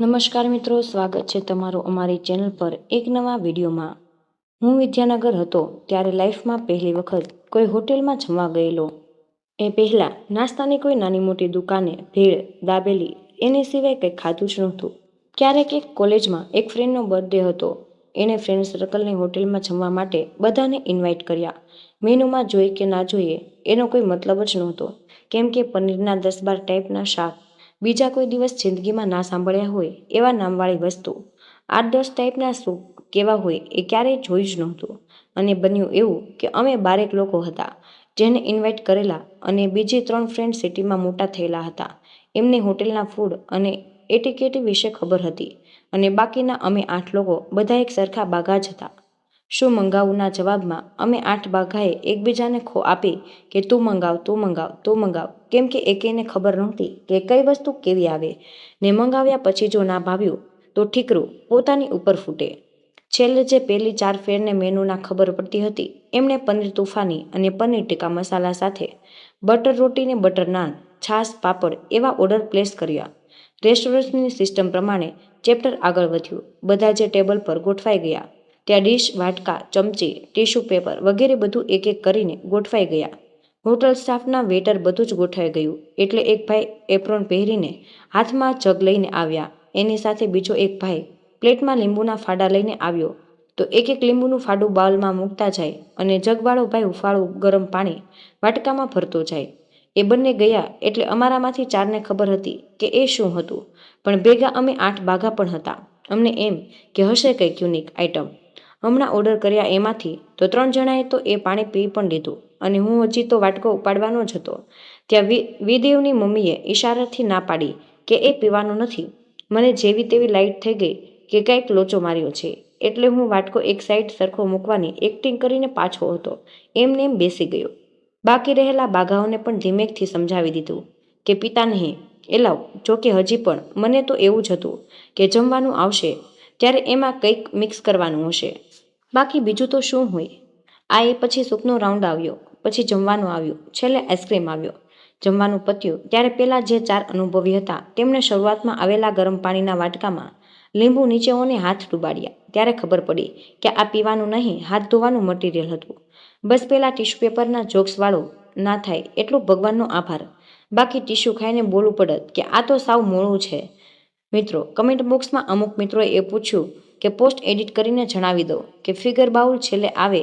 નમસ્કાર મિત્રો, સ્વાગત છે તમારું અમારી ચેનલ પર એક નવા વિડીયોમાં। હું વિદ્યાનગર હતો ત્યારે લાઈફમાં પહેલી વખત કોઈ હોટેલમાં જમવા ગયેલો। એ પહેલાં નાસ્તાની કોઈ નાની મોટી દુકાને ભેળ, દાબેલી એની સિવાય કંઈ ખાધું જ નહોતું। ક્યારેક એક કોલેજમાં એક ફ્રેન્ડનો બર્થડે હતો। એણે ફ્રેન્ડ સર્કલની હોટેલમાં જમવા માટે બધાને ઇન્વાઇટ કર્યા। મેનુમાં જોઈએ કે ના જોઈએ એનો કોઈ મતલબ જ નહોતો, કેમ કે પનીરના 10-12 ટાઈપના શાક, બીજા કોઈ દિવસ જિંદગીમાં ના સાંભળ્યા હોય એવા નામવાળી વસ્તુ, 8-10 ટાઈપના સૂપ કેવા હોય એ ક્યારેય જોયું જ નહોતું। અને બન્યું એવું કે અમે 12 લોકો હતા જેને ઇન્વાઇટ કરેલા, અને બીજી 3 ફ્રેન્ડ સિટીમાં મોટા થયેલા હતા। એમને હોટેલના ફૂડ અને એટિકેટ વિશે ખબર હતી, અને બાકીના અમે 8 લોકો બધા એક સરખા બાઘા જ હતા। શું મંગાવુંના જવાબમાં અમે 8 બાઘાએ એકબીજાને ખો આપી કે તું મંગાવ, તું મંગાવ, તું મંગાવ, કેમ કે એકેયને ખબર નહોતી કે કઈ વસ્તુ કેવી આવે, ને મંગાવ્યા પછી જો ના ભાવ્યું તો ઠીકરું પોતાની ઉપર ફૂટે। છેલ્લે જે પહેલી 4 ફ્રેન્ડને મેનુના ખબર પડતી હતી એમણે પનીર તુફાની અને પનીર ટીકા મસાલા સાથે બટર રોટી ને બટર નાન, છાશ, પાપડ એવા ઓર્ડર પ્લેસ કર્યા। રેસ્ટોરન્ટની સિસ્ટમ પ્રમાણે ચેપ્ટર આગળ વધ્યું। બધા જે ટેબલ પર ગોઠવાઈ ગયા ત્યાં ડીશ, વાટકા, ચમચી, ટીશ્યુ પેપર વગેરે બધું એક એક કરીને ગોઠવાઈ ગયા। હોટલ સ્ટાફના વેટર બધું જ ગોઠવાઈ ગયું એટલે એક ભાઈ એપ્રોન પહેરીને હાથમાં જગ લઈને આવ્યા। એની સાથે બીજો એક ભાઈ પ્લેટમાં લીંબુના ફાડા લઈને આવ્યો। તો એક એક લીંબુનું ફાડું બાઉલમાં મૂકતા જાય અને જગવાળો ભાઈ હુંફાળું ગરમ પાણી વાટકામાં ભરતો જાય। એ બંને ગયા એટલે અમારામાંથી 4ને ખબર હતી કે એ શું હતું, પણ ભેગા અમે 8 બાઘા પણ હતા। અમને એમ કે હશે કંઈક યુનિક આઈટમ। હમણાં ઓર્ડર કર્યા એમાંથી તો 3 જણાએ તો એ પાણી પી પણ લીધું, અને હું હજી તો વાટકો ઉપાડવાનો જ હતો ત્યાં વિદેવની મમ્મીએ ઈશારાથી ના પાડી કે એ પીવાનું નથી। મને જેવી તેવી લાઈટ થઈ ગઈ કે કંઈક લોચો માર્યો છે, એટલે હું વાટકો એક સાઈડ સરખો મૂકવાની એક્ટિંગ કરીને પાછો હતો એમને એમ બેસી ગયો। બાકી રહેલા બાઘાઓને પણ ધીમેકથી સમજાવી દીધું કે પીતા નહીં એ લાવ। જોકે હજી પણ મને તો એવું જ હતું કે જમવાનું આવશે ત્યારે એમાં કંઈક મિક્સ કરવાનું હશે, બાકી બીજું તો શું હોય। એ પછી સૂપનો રાઉન્ડ આવ્યો, પછી જમવાનું આવ્યું, છેલ્લે આઈસ્ક્રીમ આવ્યો। જમવાનું પત્યું ત્યારે પેલા જે 4 અનુભવી હતા તેમણે શરૂઆતમાં આવેલા ગરમ પાણીના વાટકામાં લીંબુ નીચેઓને હાથ ડૂબાડ્યા ત્યારે ખબર પડી કે આ પીવાનું નહીં, હાથ ધોવાનું મટીરિયલ હતું। બસ પેલા ટીશ્યુ પેપરના જોક્સવાળો ના થાય એટલું ભગવાનનો આભાર, બાકી ટીશ્યુ ખાઈને બોલવું પડત કે આ તો સાવ મોળું છે। મિત્રો, કમેન્ટ બોક્સમાં અમુક મિત્રોએ એ પૂછ્યું કે પોસ્ટ એડિટ કરીને જણાવી દો કે ફિંગર બાઉલ છેલ્લે આવે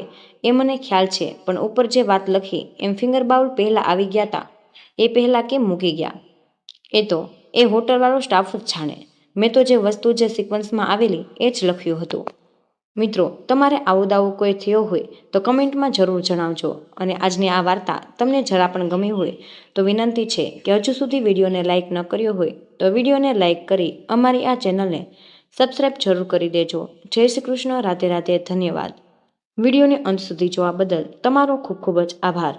એ મને ખ્યાલ છે, પણ ઉપર જે વાત લખી એમ ફિંગર બાઉલ પહેલાં આવી ગયા હતા એ પહેલાં કેમ મૂકી ગયા એ હોટલવાળો સ્ટાફ જ જાણે। મેં તો જે વસ્તુ જે સિક્વન્સમાં આવેલી એ જ લખ્યું હતું। મિત્રો, તમારે આવો દાવો કોઈ થયો હોય તો કમેન્ટમાં જરૂર જણાવજો। અને આજની આ વાર્તા તમને જરા પણ ગમી હોય તો વિનંતી છે કે હજુ સુધી વિડીયોને લાઇક ન કર્યો હોય તો વિડીયોને લાઇક કરી અમારી આ ચેનલને સબસ્ક્રાઈબ જરૂર કરી દેજો। જય શ્રી કૃષ્ણ, રાધે રાધે, ધન્યવાદ। વિડીયોને અંત સુધી જોવા બદલ તમારો ખૂબ ખૂબ જ આભાર।